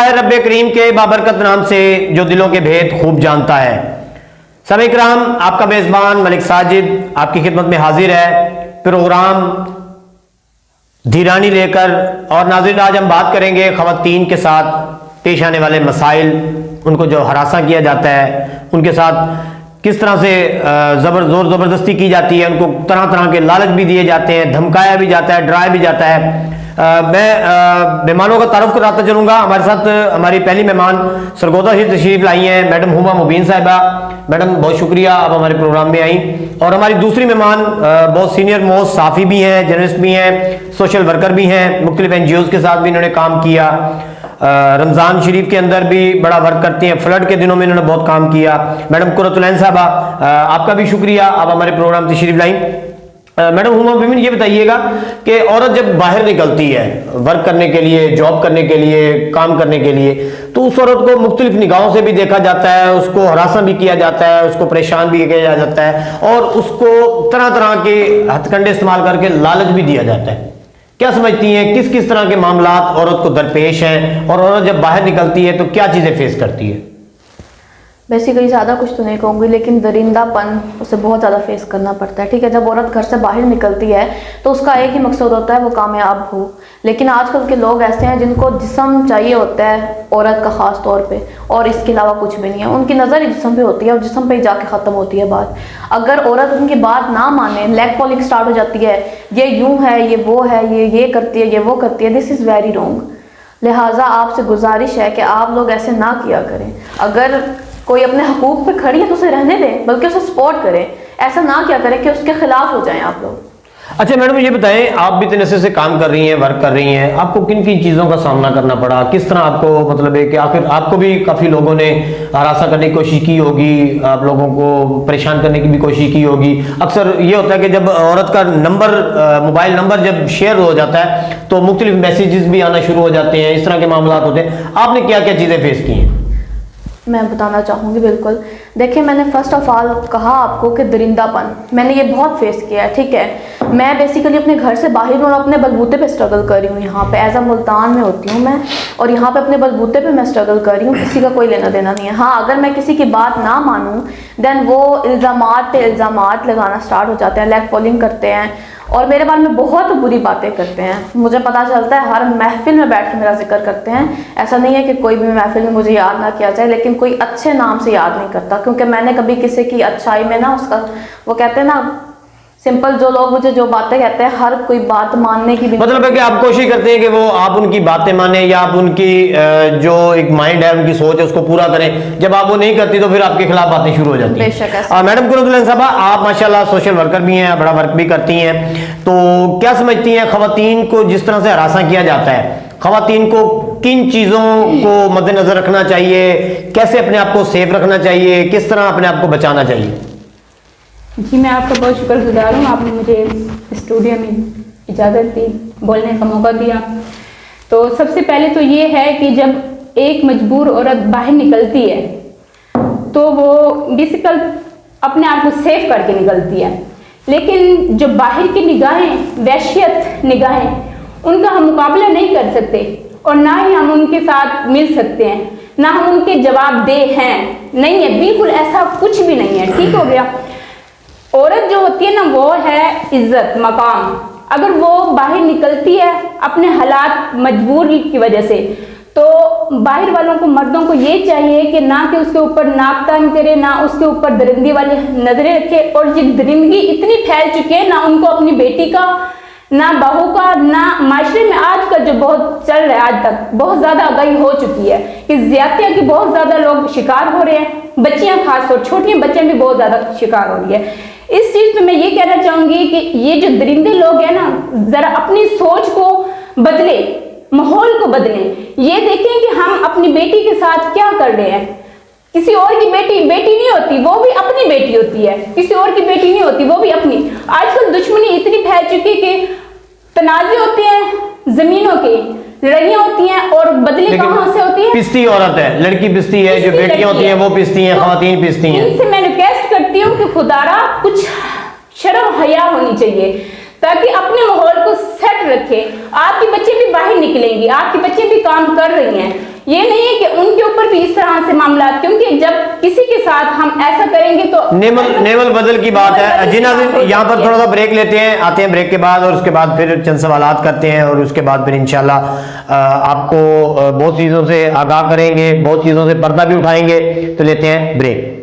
रब्बे करीम के बाबरकत नाम से जो दिलों के भेद खूब जानता है। सभी कराम, आपका मेजबान मलिक साजिद आपकी खिदमत में हाजिर है प्रोग्राम धीरानी लेकर। और नाज़रीन, आज हम बात करेंगे ख़वातीन के साथ पेश आने वाले मसाइल, उनको जो हरासा किया जाता है, उनके साथ किस तरह से जोर ज़बरदस्ती की जाती है, उनको तरह तरह के लालच भी दिए जाते हैं, धमकाया भी जाता है, डराया भी जाता है। मैं मेहमानों का तारुफ कराता चलूँगा। हमारे साथ हमारी पहली मेहमान सरगोदा से तशरीफ लाई हैं मैडम हुमा मुबीन साहिबा। मैडम, बहुत शुक्रिया आप हमारे प्रोग्राम में आई। और हमारी दूसरी मेहमान बहुत सीनियर मोस्ट साफ़ी भी हैं, जर्नलिस्ट भी हैं, सोशल वर्कर भी हैं, मुख्तलिफ NGOs के साथ भी इन्होंने काम किया। रमज़ान शरीफ के अंदर भी बड़ा वर्क करती हैं, फ्लड के दिनों में इन्होंने बहुत काम किया। मैडम कुरतुलैन साहबा, आपका भी शुक्रिया, आप हमारे प्रोग्राम तशरीफ लाई। मैडम हुमा मुबीन, ये बताइएगा कि औरत जब बाहर निकलती है वर्क करने के लिए, जॉब करने के लिए, काम करने के लिए, तो उस औरत को मुख्तलिफ निगाहों से भी देखा जाता है, उसको हरासा भी किया जाता है, उसको परेशान भी किया जाता है और उसको तरह तरह के हथकंडे इस्तेमाल करके लालच भी दिया जाता है। क्या समझती हैं, किस किस तरह के मामलात औरत को दरपेश हैं और औरत जब बाहर निकलती है तो क्या चीज़ें फेस करती है? बेसिकली ज़्यादा कुछ तो नहीं कहूँगी, लेकिन दरिंदापन उसे बहुत ज़्यादा फेस करना पड़ता है। ठीक है, जब औरत घर से बाहर निकलती है तो उसका एक ही मकसद होता है, वो कामयाब हो। लेकिन आजकल के लोग ऐसे हैं जिनको जिस्म चाहिए होता है औरत का ख़ास तौर पे, और इसके अलावा कुछ भी नहीं है। उनकी नज़र ही जिस्म पे होती है और जिस्म पे ही जाके ख़त्म होती है बात। अगर औरत उनकी बात ना माने, लेग पॉलिंग स्टार्ट हो जाती है, ये यूँ है, ये वो है, ये करती है, ये वो करती है, दिस इज़ वेरी रॉन्ग। लिहाजा आपसे गुजारिश है कि आप लोग ऐसे ना किया करें। अगर कोई अपने हकूक़ पे खड़ी है तो उसे रहने दें, बल्कि उसे सपोर्ट करें। ऐसा ना क्या करें कि उसके खिलाफ हो जाएं आप लोग। अच्छा मैडम, ये बताएं, आप भी इतने से काम कर रही हैं, वर्क कर रही हैं, आपको किन किन चीज़ों का सामना करना पड़ा? किस तरह आपको, मतलब है कि आखिर आपको भी काफ़ी लोगों ने हरासा करने की कोशिश की होगी, आप लोगों को परेशान करने की भी कोशिश की होगी। अक्सर ये होता है कि जब औरत का नंबर, मोबाइल नंबर जब शेयर हो जाता है तो मुख्तलिफ मैसेजेस भी आना शुरू हो जाते हैं, इस तरह के मामला होते हैं। आपने क्या क्या चीज़ें फेस की हैं? मैं बताना चाहूँगी बिल्कुल। देखिए, मैंने फ़र्स्ट ऑफ ऑल कहा आपको कि दरिंदापन मैंने ये बहुत फेस किया है। ठीक है, मैं बेसिकली अपने घर से बाहर हूँ और अपने बलबूते पे स्ट्रगल कर रही हूँ। यहाँ पे एज अ मुल्तान में होती हूँ मैं, और यहाँ पे अपने बलबूते पे मैं स्ट्रगल कर रही हूँ। किसी का कोई लेना देना नहीं है। हाँ, अगर मैं किसी की बात ना मानूँ दैन वो इल्ज़ामात पे इल्ज़ामात लगाना स्टार्ट हो जाते हैं, लेग पॉलिंग करते हैं और मेरे बारे में बहुत बुरी बातें करते हैं। मुझे पता चलता है, हर महफिल में बैठ के मेरा जिक्र करते हैं। ऐसा नहीं है कि कोई भी महफिल में मुझे याद ना किया जाए, लेकिन कोई अच्छे नाम से याद नहीं करता, क्योंकि मैंने कभी किसी की अच्छाई में ना उसका, वो कहते हैं ना, सिंपल जो लोग मुझे जो बातें कहते हैं, हर कोई बात मानने की भी, मतलब है कि आप कोशिश करते हैं कि वो आप उनकी बातें माने या आप उनकी जो एक माइंड है, उनकी सोच है, उसको पूरा करें। जब आप वो नहीं करती तो फिर आपके खिलाफ बातें शुरू हो जाती हैं। मैडम कुरतुलैन साहबा, आप माशाल्लाह सोशल वर्कर भी हैं, बड़ा वर्क भी करती हैं, तो क्या समझती हैं ख़वातीन को जिस तरह से हरासा किया जाता है, ख़वातीन को किन चीज़ों को मद्देनजर रखना चाहिए, कैसे अपने आप को सेफ रखना चाहिए, किस तरह अपने आप को बचाना चाहिए? जी, मैं आपका बहुत शुक्रगुजार हूँ, आपने मुझे स्टूडियो में इजाज़त दी, बोलने का मौका दिया। तो सबसे पहले तो ये है कि जब एक मजबूर औरत बाहर निकलती है तो वो बेसिकल अपने आप को सेफ करके निकलती है। लेकिन जो बाहर की निगाहें, वहशियत निगाहें, उनका हम मुकाबला नहीं कर सकते और ना ही हम उनके साथ मिल सकते हैं, ना हम उनके जवाबदेह हैं। नहीं है, बिल्कुल ऐसा कुछ भी नहीं है। ठीक हो गया। औरत जो होती है ना, वो है इज्जत, मकाम। अगर वो बाहर निकलती है अपने हालात, मजबूरी की वजह से, तो बाहर वालों को, मर्दों को ये चाहिए कि ना कि उसके ऊपर नापतान करे, ना उसके ऊपर दरिंदगी वाली नजरें रखे। और ये दरिंदगी इतनी फैल चुकी है, ना उनको अपनी बेटी का, ना बहू का, ना माशरे में आज का जो बहुत चल रहा है, आज तक बहुत ज़्यादा आगाही हो चुकी है कि ज़्यादतियाँ की बहुत ज़्यादा लोग शिकार हो रहे हैं। बच्चियाँ, खासतौर छोटी बच्चियाँ भी बहुत ज़्यादा शिकार हो रही है। इस चीज़ पे मैं ये कहना चाहूँगी कि ये जो दरिंदे लोग हैं ना, ज़रा अपनी सोच को बदले, माहौल को बदलें। ये देखें कि हम अपनी बेटी के साथ क्या कर रहे हैं। किसी और की बेटी नहीं होती, वो भी अपनी बेटी होती है। किसी और की बेटी नहीं होती, वो भी अपनी। आजकल दुश्मनी इतनी फैल चुकी है कि तनाज़े होते हैं ज़मीनों के, लड़ाइयाँ होती हैं, और बदले कहाँ से होती है? पिस्ती औरत है, लड़की पिस्ती है, जो बेटियां होती हैं वो पिस्ती हैं, ख़वातीन पिस्ती हैं। इनसे मैं रिक्वेस्ट करती हूँ कि खुदारा कुछ शर्म हया होनी चाहिए, ताकि अपने माहौल को सेट रखे। आपके बच्चे भी बाहर निकलेंगे, आपके बच्चे भी काम कर रही हैं, ये नहीं है कि उनके ऊपर भी इस तरह से मामला, क्योंकि जब किसी के साथ हम ऐसा करेंगे तो नेवल बदल की बात है। जी नाज़रीन, यहाँ पर थोड़ा सा ब्रेक लेते हैं, आते हैं ब्रेक के बाद, और उसके बाद फिर चंद सवालात करते हैं, और उसके बाद फिर इंशाल्लाह आपको बहुत चीज़ों से आगाह करेंगे, बहुत चीज़ों से पर्दा भी उठाएंगे। तो लेते हैं ब्रेक।